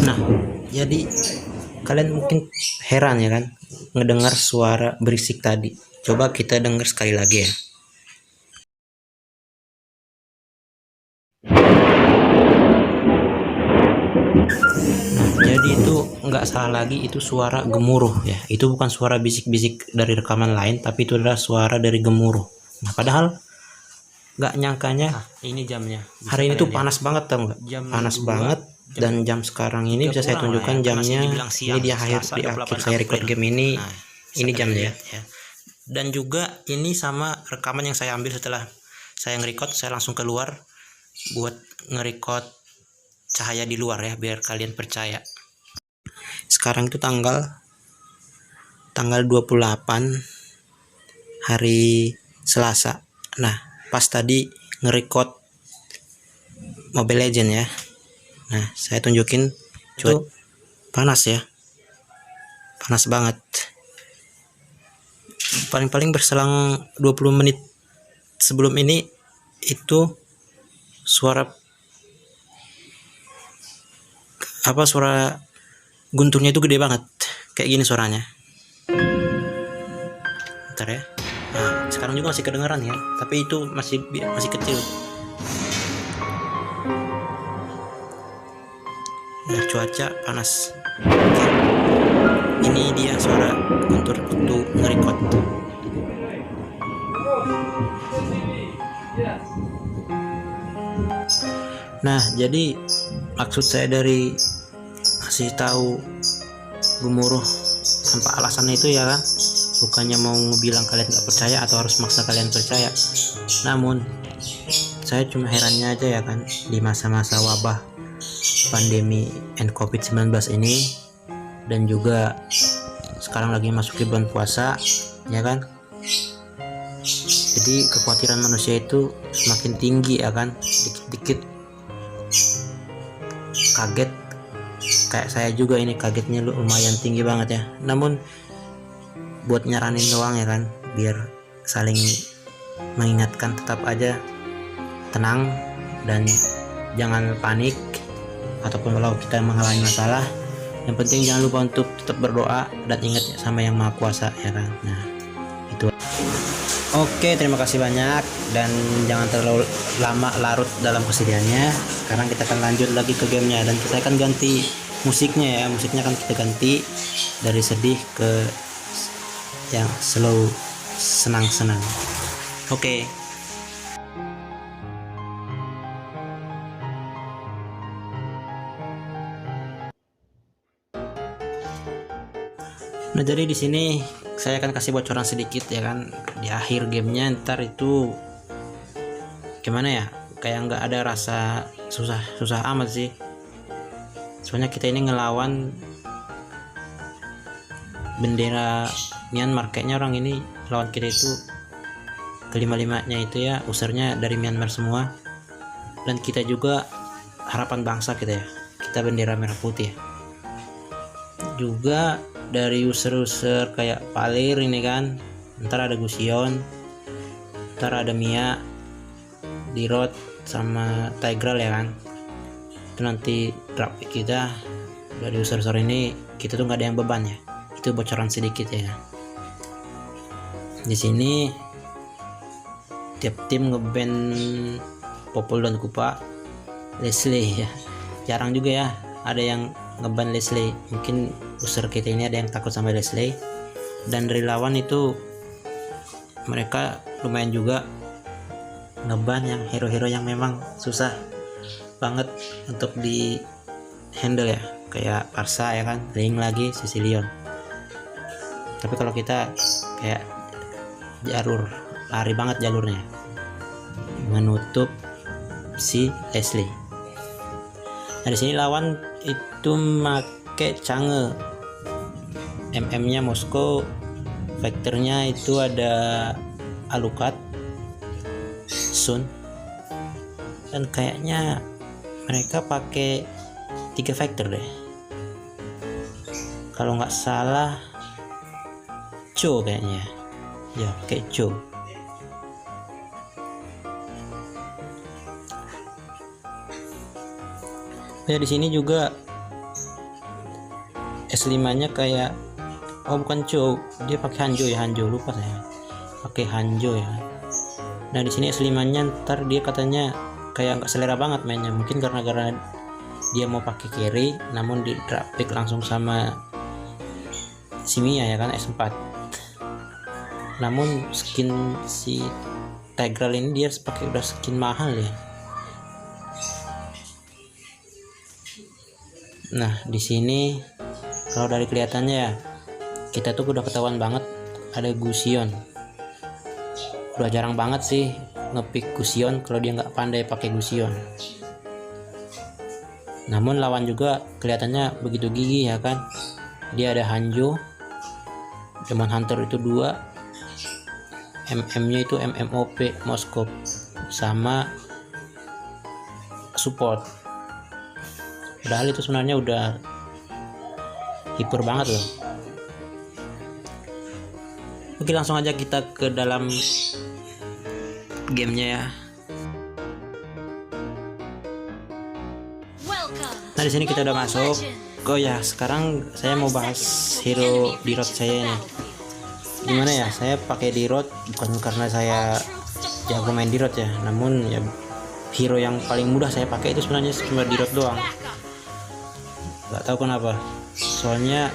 Nah, jadi kalian mungkin heran ya kan ngedengar suara berisik tadi. Coba kita dengar sekali lagi ya. Nah, jadi itu nggak salah lagi, itu suara gemuruh ya. Itu bukan suara bisik-bisik dari rekaman lain, tapi itu adalah suara dari gemuruh. Nah, padahal nggak nyangkanya ini jamnya. Hari ini tuh panas banget tau nggak? Panas banget. Dan jam sekarang ini bisa saya tunjukkan jamnya. Ini di akhir saya record game ini. Ini jamnya ya. Dan juga ini sama rekaman yang saya ambil setelah saya nge-record, saya langsung keluar buat nge-record cahaya di luar ya, biar kalian percaya. Sekarang itu tanggal 28 hari Selasa. Nah, pas tadi nge-record Mobile Legend ya. Nah, saya tunjukin cuaca panas ya. Panas banget. Paling-paling berselang 20 menit sebelum ini itu suara gunturnya itu gede banget. Kayak gini suaranya. Bentar ya. Nah, sekarang juga masih kedengaran ya, tapi itu masih kecil. Nah, cuaca panas. Oke. Ini dia suara guntur waktu nge-record. Nah, jadi maksud saya dari kasih tahu gemuruh tanpa alasan itu ya kan, bukannya mau bilang kalian nggak percaya atau harus maksa kalian percaya. Namun saya cuma herannya aja ya kan, di masa-masa wabah pandemi COVID-19 ini, dan juga sekarang lagi masuk ke bulan puasa ya kan, jadi kekhawatiran manusia itu semakin tinggi ya kan. Dikit-dikit kaget, kayak saya juga ini kagetnya lumayan tinggi banget ya. Namun buat nyaranin doang ya kan, biar saling mengingatkan, tetap aja tenang dan jangan panik. Ataupun kalau kita mengalami masalah, yang penting jangan lupa untuk tetap berdoa dan ingat sama yang maha kuasa ya kan. Nah itu. Oke, terima kasih banyak dan jangan terlalu lama larut dalam kesedihannya. Sekarang kita akan lanjut lagi ke gamenya, dan saya akan ganti musiknya ya. Musiknya akan kita ganti dari sedih ke yang slow, senang-senang. Oke. Nah, jadi di sini saya akan kasih bocoran sedikit ya kan. Di akhir gamenya ntar itu gimana ya, kayak nggak ada rasa susah amat sih. Soalnya kita ini ngelawan bendera Myanmar. Kayaknya orang ini lawan kita itu kelima-limanya itu ya, usernya dari Myanmar semua. Dan kita juga harapan bangsa kita ya, kita bendera merah putih ya. Juga dari user-user kayak Palir ini kan, ntar ada Gusion, ntar ada Mia, Dirot sama Tigral ya kan. Itu nanti draft kita dari user-user ini, kita tuh nggak ada yang beban ya. Itu bocoran sedikit ya. Di sini tiap tim ngeband Popol dan Kupa Leslie ya. Jarang juga ya ada yang ngeban Leslie. Mungkin user kita ini ada yang takut sama Leslie, dan dari lawan itu mereka lumayan juga ngeban yang hero-hero yang memang susah banget untuk di handle ya, kayak Parsa ya kan, Ring lagi Sicilion. Tapi kalau kita kayak jalur lari banget, jalurnya menutup si Leslie. Nah, di sini lawan itu make Chang'e, MM-nya Moskow, vektornya itu ada Alucard, Sun, dan kayaknya mereka pakai 3 vektor deh. Kalau nggak salah Cho kayaknya, ya pakai Cho. Ya di sini juga S5 nya kayak, oh bukan Cho, dia pakai Hanjo ya, Hanjo, lupa saya pakai Hanjo ya. Nah di sini S5 nya ntar dia katanya kayak nggak selera banget mainnya, mungkin karena dia mau pakai carry namun di drop pick langsung sama si Mia ya kan, S4. Namun skin si Tigreal ini dia pakai udah skin mahal ya. Nah di sini kalau dari kelihatannya ya, kita tuh udah ketahuan banget ada Gusion. Udah jarang banget sih ngepick Gusion kalau dia nggak pandai pakai Gusion. Namun lawan juga kelihatannya begitu gigih ya kan. Dia ada Hanjo, Demon Hunter itu 2, MM-nya itu MMOP Moskov sama support. Padahal itu sebenarnya udah hiper banget loh. Oke, langsung aja kita ke dalam gamenya ya. Nah di sini kita udah masuk. Oh ya, sekarang saya mau bahas hero di road saya ini. Gimana ya, saya pakai di road bukan karena saya jago main di road ya, namun ya hero yang paling mudah saya pakai itu sebenarnya cuma di road doang. Gak tahu kenapa, soalnya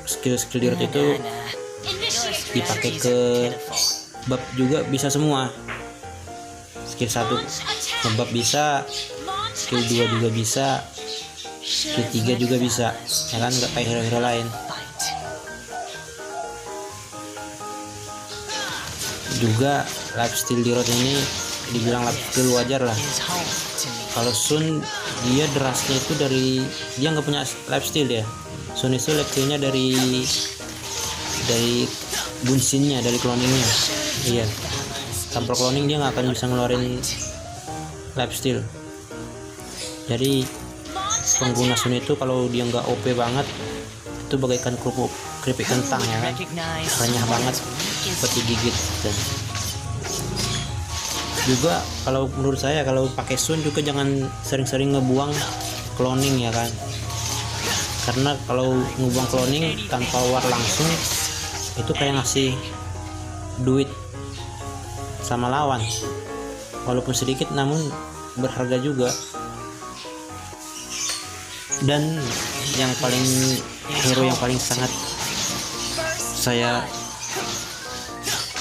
skill di road itu dipakai ke buff juga bisa semua. Skill 1 ngebuff bisa, skill 2 juga bisa, skill 3 juga bisa ya kan, nggak kayak hero-hero lain. Juga lifesteal di road ini dibilang lifesteal wajar lah. Kalau Sun dia derasnya itu dari dia nggak punya lifesteal ya. Sun itu lifestealnya dari bunsinnya, dari cloningnya. Iya, tanpa cloning dia nggak akan bisa ngeluarin lifesteal. Jadi pengguna Sun itu kalau dia nggak OP banget itu bagaikan keripik kentang ya kan, renyah banget seperti gigit. Dan juga kalau menurut saya kalau pakai Sun juga jangan sering-sering ngebuang cloning ya kan, karena kalau ngebuang cloning tanpa war langsung itu kayak ngasih duit sama lawan, walaupun sedikit namun berharga juga. Dan yang paling hero yang paling sangat saya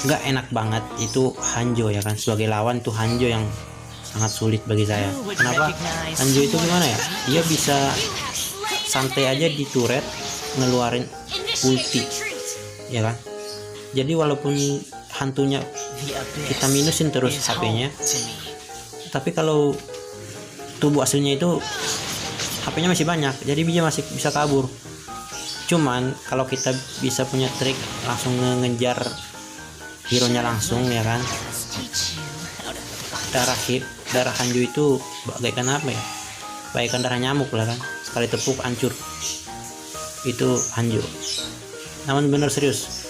nggak enak banget itu Hanjo ya kan. Sebagai lawan tuh Hanjo yang sangat sulit bagi saya. Kenapa? Hanjo itu gimana ya, dia bisa santai aja di turret ngeluarin ulti ya kan. Jadi walaupun hantunya kita minusin terus HP-nya, tapi kalau tubuh aslinya itu HP-nya masih banyak, jadi dia masih bisa kabur. Cuman kalau kita bisa punya trik langsung ngejar hero nya langsung ya kan, darah Hanjo itu bagaikan apa ya, bagaikan darah nyamuk lah kan, sekali tepuk hancur itu Hanjo. Namun bener serius,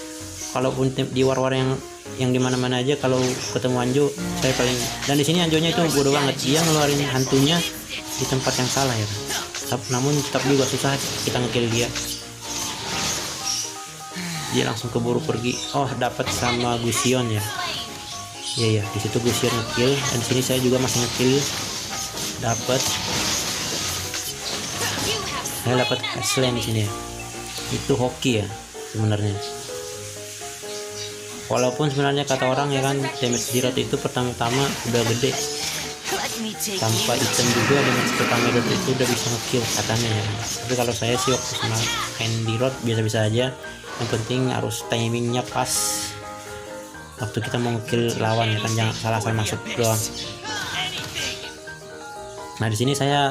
kalaupun di war-war yang dimana-mana aja kalau ketemu Hanjo saya paling, dan di sini Hanjonya itu bodoh banget, dia ngeluarin hantunya di tempat yang salah ya kan. Namun tetap juga susah kita ngekill dia. Dia langsung keburu pergi. Oh, dapat sama Gusion ya. Iya, di situ Gusion ngekill, dan di sini saya juga masih ngekill. Dapat. Saya dapat slam di sini ya. Itu hoki ya sebenarnya. Walaupun sebenarnya kata orang ya kan, damage di road itu pertama-tama udah gede. Tanpa item juga dengan skill Kamerun itu udah bisa ngekill katanya ya. Tapi kalau saya sih waktu main di road biasa-biasa aja. Yang penting harus timingnya pas waktu kita mau ngekill lawan ya kan, jangan salah masuk doang. Nah di sini saya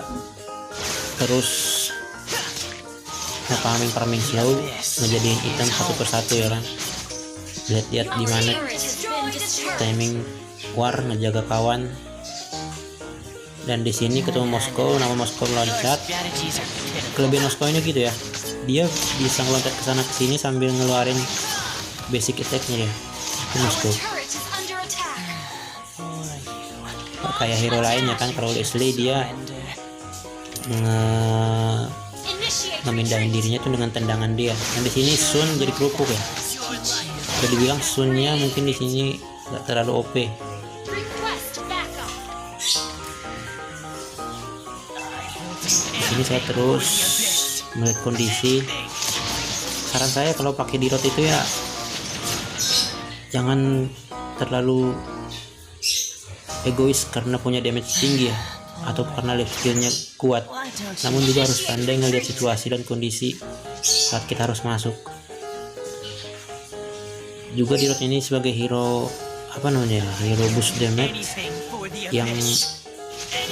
terus farming slow, ngejadiin item satu persatu ya kan. Lihat di mana timing war, ngejaga kawan. Dan di sini ketemu Moskow, nama Moskow meloncat. Kelebihan Moskow ini gitu ya, dia bisa meloncat ke sana ke sini sambil ngeluarin basic attack-nya ya. Itu Moskow. Kayak hero lainnya kan, kalau Leslie dia ngemindahin dirinya tuh dengan tendangan dia. Nah di sini Sun jadi kerupuk ya. Udah dibilang Sunnya mungkin di sini nggak terlalu OP. Di sini saya terus melihat kondisi. Saran saya kalau pakai dirot itu ya jangan terlalu egois karena punya damage tinggi ya, atau karena life skillnya kuat, namun juga harus pandai ngelihat situasi dan kondisi saat kita harus masuk. Juga dirot ini sebagai hero hero boost damage yang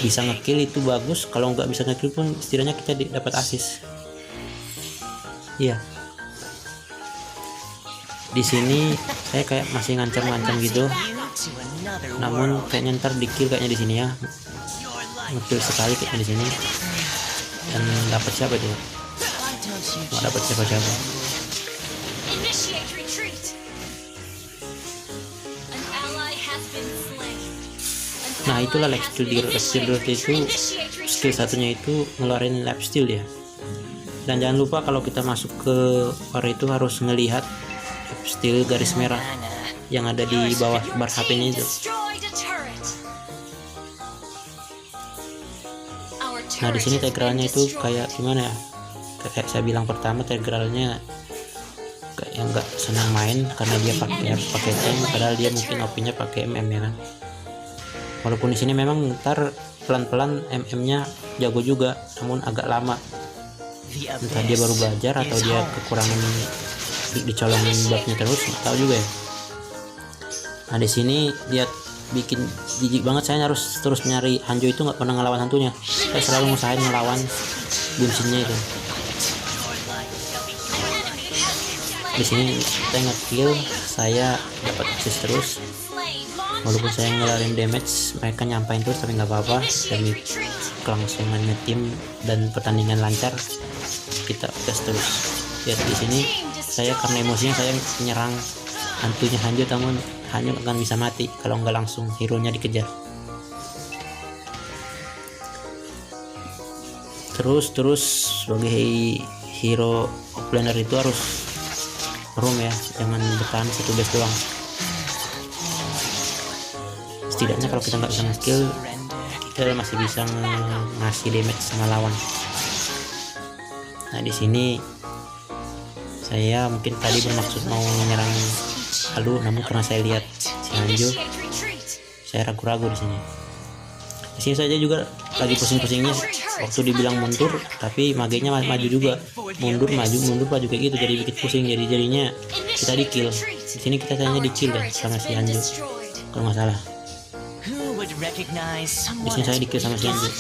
bisa ngekill itu bagus. Kalau nggak bisa ngekill pun setidaknya kita dapat assist. Iya, di sini saya kayak masih ngancam-ngancam gitu, namun kayaknya ntar di kill kayaknya di sini ya, ngekill sekali kayaknya di sini. Dan dapat siapa dia? Nggak dapat siapa-siapa. Nah itulah life steal itu, skill satunya itu ngeluarin life steal ya. Dan jangan lupa kalau kita masuk ke war itu harus ngelihat life steal garis merah yang ada di bawah bar HP-nya itu. Nah di sini tegralnya itu kayak gimana ya? Kayak saya bilang pertama, tegralnya kayak nggak senang main karena dia pakai tank, padahal dia mungkin OP-nya pakai MM ya kan. Walaupun di sini memang ntar pelan-pelan MM-nya jago juga, namun agak lama. Entah dia baru belajar atau dia kekurangan dicolongin buffnya terus, nggak tahu juga ya. Nah di sini dia bikin jijik banget. Saya harus terus nyari Hanjo, itu nggak pernah ngelawan hantunya. Saya selalu ngusahain ngelawan Bunshinnya itu. Di sini saya nge-kill, saya dapat assist terus. Walaupun saya ngeluarin damage, mereka nyampain terus, tapi nggak apa-apa. Demi kelangsungannya tim dan pertandingan lancar, kita gas terus. Lihat di sini saya karena emosinya saya menyerang hantunya Hanjo, namun Hanjo akan bisa mati kalau nggak langsung hero-nya dikejar. Terus sebagai hero offlaner itu harus roam ya, jangan bertahan satu base doang. Setidaknya kalau kita nggak bisa nge-skill, kita masih bisa ngasih damage sama lawan. Nah di sini saya mungkin tadi bermaksud mau menyerang Halu, namun karena saya lihat si Hanjo, saya ragu-ragu di sini. Di sini saja juga lagi pusing-pusingnya waktu dibilang mundur, tapi magenya maju juga, mundur maju kayak gitu, jadi bikin pusing. Jadinya kita di kill. Di sini kita kayaknya di kill ya sama si Hanjo kalau nggak salah. Di sini saya di kill sama si Hanjo.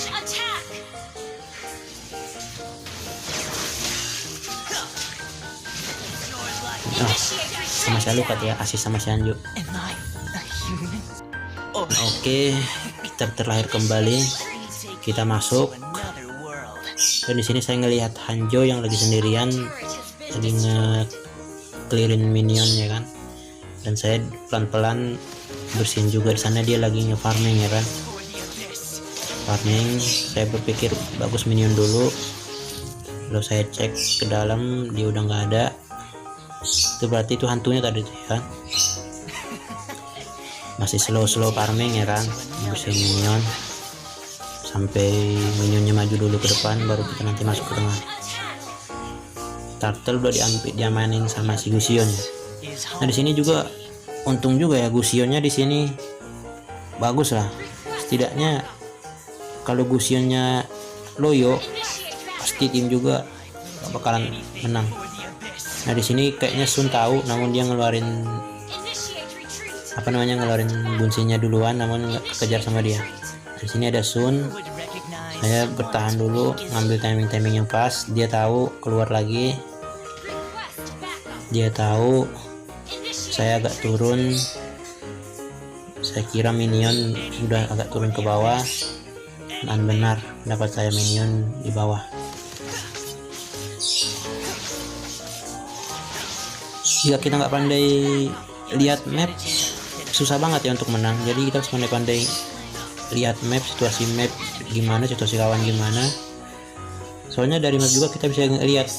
Oh, sama saya lupa ya, asis sama si Hanjo. Oke, kita terlahir kembali. Kita masuk. Dan di sini saya ngelihat Hanjo yang lagi sendirian, lagi nge-clearin minion ya kan. Dan saya pelan-pelan bersihin juga di sana, dia lagi nge-farming ya kan. Farming, saya berpikir bagus minion dulu. Lalu saya cek ke dalam, dia udah nggak ada. Itu berarti itu hantunya tadi ya kan. Masih slow farming ya kan, bersihin minion sampai minionnya maju dulu ke depan, baru kita nanti masuk ke tengah. Turtle udah diamanin sama si Gusion ya. Nah di sini juga untung juga ya, Gusionnya di sini bagus lah. Setidaknya kalau Gusionnya loyo, pasti tim juga gak bakalan menang. Nah di sini kayaknya Sun tahu, namun dia ngeluarin ngeluarin Bunshinnya duluan, namun nggak kekejar sama dia. Di sini ada Sun, saya bertahan dulu, ngambil timing yang pas. Dia tahu keluar lagi, dia tahu saya agak turun. Saya kira minion udah agak turun ke bawah, dan benar dapat saya minion di bawah. Jika kita nggak pandai lihat map, susah banget ya untuk menang. Jadi kita harus pandai-pandai lihat map, situasi map gimana, situasi lawan gimana. Soalnya dari map juga kita bisa ngeliat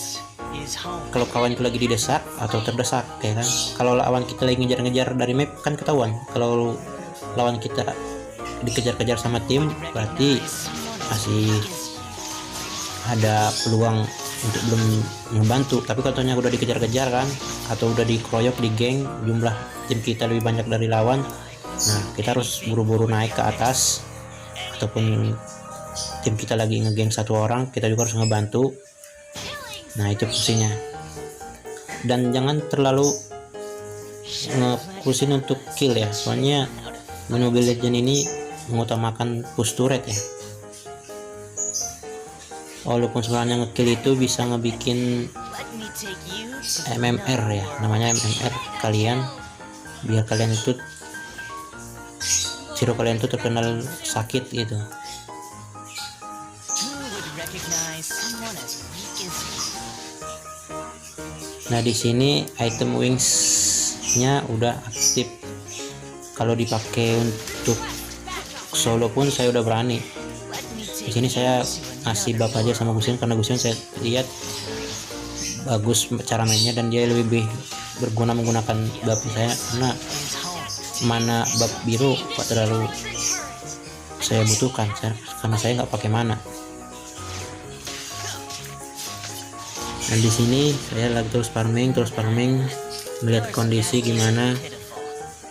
kalau kawan itu lagi didesak atau terdesak, ya kan. Kalau lawan kita lagi ngejar-ngejar dari map kan ketahuan. Kalau lawan kita dikejar-kejar sama tim, berarti masih ada peluang untuk belum membantu. Tapi kalau udah dikejar-kejar kan, atau udah dikeroyok di geng, jumlah tim kita lebih banyak dari lawan, nah kita harus buru-buru naik ke atas. Ataupun tim kita lagi ngegeng satu orang, kita juga harus ngebantu. Nah itu fungsinya. Dan jangan terlalu nge-pushin untuk kill ya, soalnya Mobile Legends ini mengutamakan push turret ya. Walaupun sebenarnya ngekill itu bisa ngebikin MMR ya, namanya MMR kalian, biar kalian itu hero kalian itu terkenal sakit gitu. Nah di sini item wings-nya udah aktif. Kalau dipakai untuk solo pun saya udah berani. Di sini saya ngasih buff aja sama Gusion, karena Gusion saya lihat bagus cara mainnya dan dia lebih berguna menggunakan buff saya, karena mana buff biru kok terlalu saya butuhkan karena saya nggak pakai mana. Dan di sini saya lagi terus farming melihat kondisi gimana.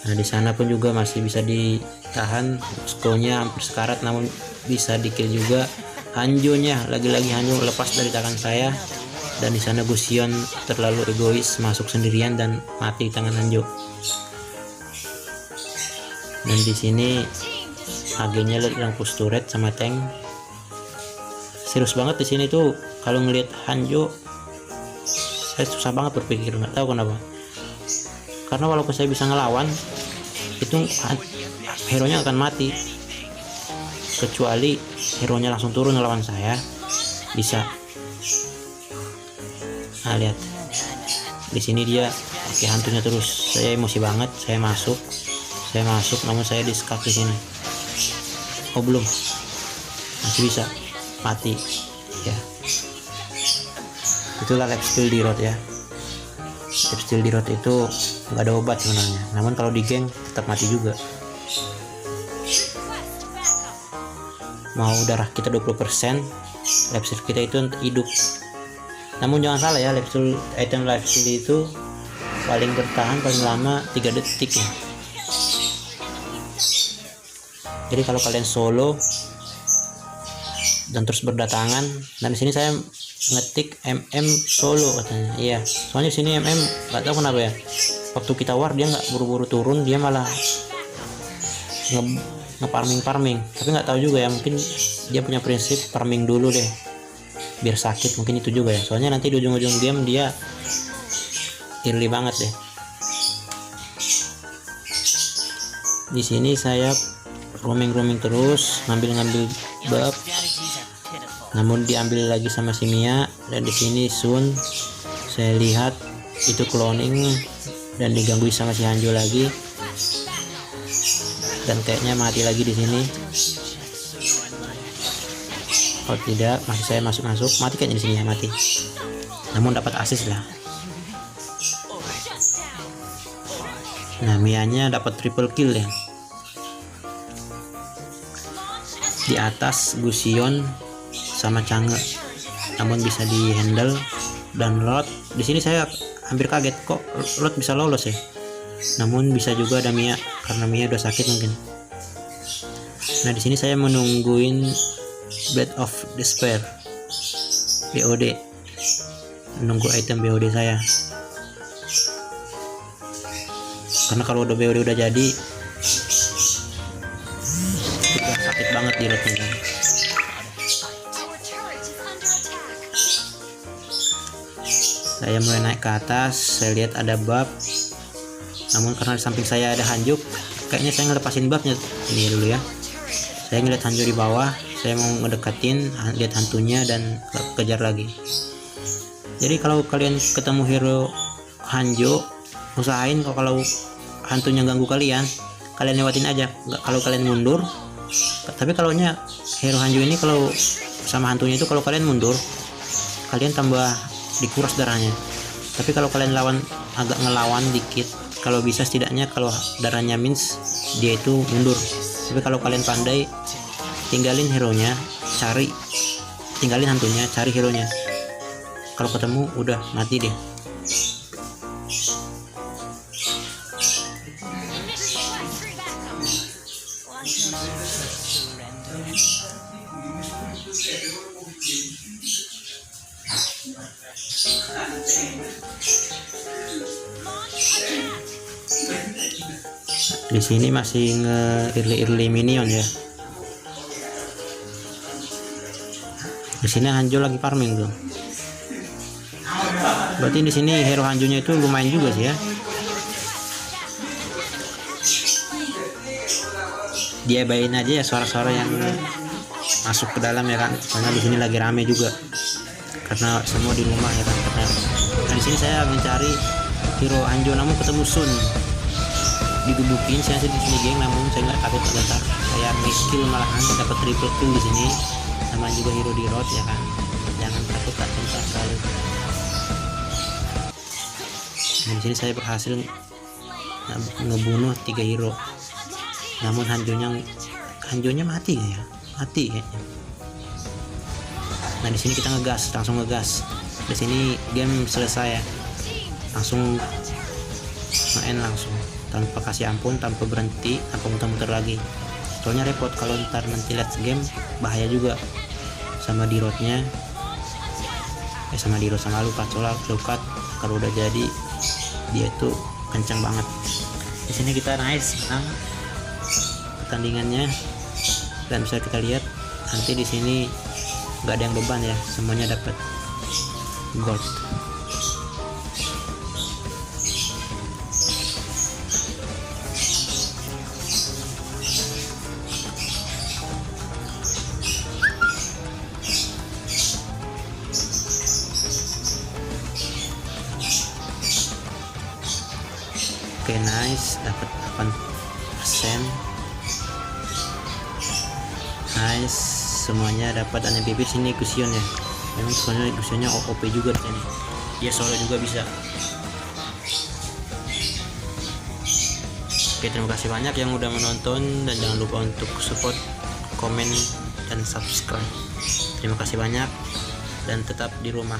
Nah di sana pun juga masih bisa ditahan, skonya hampir sekarat namun bisa dikill juga. Hanjonya lagi-lagi Hanjo lepas dari tangan saya, dan di sana Gusion terlalu egois masuk sendirian dan mati di tangan Hanjo. Dan di sini AG-nya yang push turret sama tank. Serius banget di sini tuh, kalau ngelihat Hanjo saya susah banget berpikir, nggak tahu kenapa. Karena walaupun saya bisa ngelawan, itu hero nya akan mati. Kecuali hero nya langsung turun ngelawan saya, bisa. Nah lihat, di sini dia pakai hantunya terus. Saya emosi banget, saya masuk, namun saya di-skak di sini. Oh belum, masih bisa mati ya. Itulah life steal di road ya. Life steal di road itu nggak ada obat sebenarnya, namun kalau di geng tetap mati juga. Mau darah kita 20%, life steal kita itu hidup. Namun jangan salah ya, item life steal itu paling bertahan paling lama 3 detik ya. Jadi kalau kalian solo dan terus berdatangan, dan di sini saya ngetik MM solo katanya. Iya, soalnya di sini MM nggak tahu kenapa ya. Waktu kita war dia nggak buru-buru turun, dia malah nge-farming. Tapi nggak tahu juga ya, mungkin dia punya prinsip farming dulu deh biar sakit, mungkin itu juga ya. Soalnya nanti di ujung-ujung game dia early banget deh. Di sini saya roaming terus, ngambil buff, namun diambil lagi sama si Mia. Dan di sini Sun saya lihat itu cloning dan diganggu sama si Hanjo lagi, dan kayaknya mati lagi di sini. Oh tidak, masih saya masuk mati kayaknya di sini ya, mati. Namun dapat assist lah. Nah Mianya dapat triple kill ya. Di atas Gusion sama Chang'e, namun bisa di handle. Dan Lot di sini saya hampir kaget kok Lot bisa lolos ya, namun bisa juga ada Mia karena Mia udah sakit mungkin. Nah di sini saya menungguin Blade of Despair BOD, menunggu item BOD saya, karena kalau udah BOD udah jadi udah sakit banget di Lotnya. Saya mulai naik ke atas, saya lihat ada buff, namun karena di samping saya ada Hanjo, kayaknya saya ngelepasin buffnya ini dulu ya. Saya ngeliat Hanjo di bawah, saya mau ngedekatin, lihat hantunya dan kejar lagi. Jadi kalau kalian ketemu hero Hanjo, usahain kalau hantunya ganggu kalian lewatin aja. Kalau kalian mundur, tapi kalau hero Hanjo ini kalau sama hantunya itu kalau kalian mundur kalian tambah dikuras darahnya. Tapi kalau kalian agak ngelawan dikit, kalau bisa setidaknya kalau darahnya means dia itu mundur. Tapi kalau kalian pandai, tinggalin hero-nya, tinggalin hantunya, cari hero-nya. Kalau ketemu udah mati deh. Di sini masih nge-early minion ya. Di sini Hanjo lagi farming tuh. Berarti di sini hero Hanjonya itu lumayan juga sih ya. Dia bayin aja ya suara-suara yang masuk ke dalam ya kan. Karena di sini lagi rame juga. Karena semua di rumah ya kan. Nah, di sini saya mencari hero Hanjo namun ketemu Sun. Digebukin saya di sini geng, namun saya nggak takut getar, saya miskill malahan dapat triple kill di sini, sama juga hero di road ya kan. Jangan takut tak cinta sekali. Nah, di sini saya berhasil ngebunuh 3 hero, namun Hanjonya mati ya, mati kayaknya. Nah di sini kita langsung ngegas. Di sini game selesai ya, langsung main langsung tanpa kasih ampun, tanpa berhenti, tanpa muter-muter lagi. Soalnya repot kalau ntar nanti let's game, bahaya juga sama di roadnya, sama di road sama lupa Lukat kalau udah jadi dia itu kencang banget. Di sini kita nice menang pertandingannya, dan bisa kita lihat nanti di sini nggak ada yang beban ya, semuanya dapat gold. Oke, nice, dapat 8%. Nice, semuanya dapat. Dan MVP sini Gusion ya. Memang sebenarnya Gusionnya OP juga di sini. Dia solo juga bisa. Oke, terima kasih banyak yang udah menonton, dan jangan lupa untuk support, komen, dan subscribe. Terima kasih banyak, dan tetap di rumah.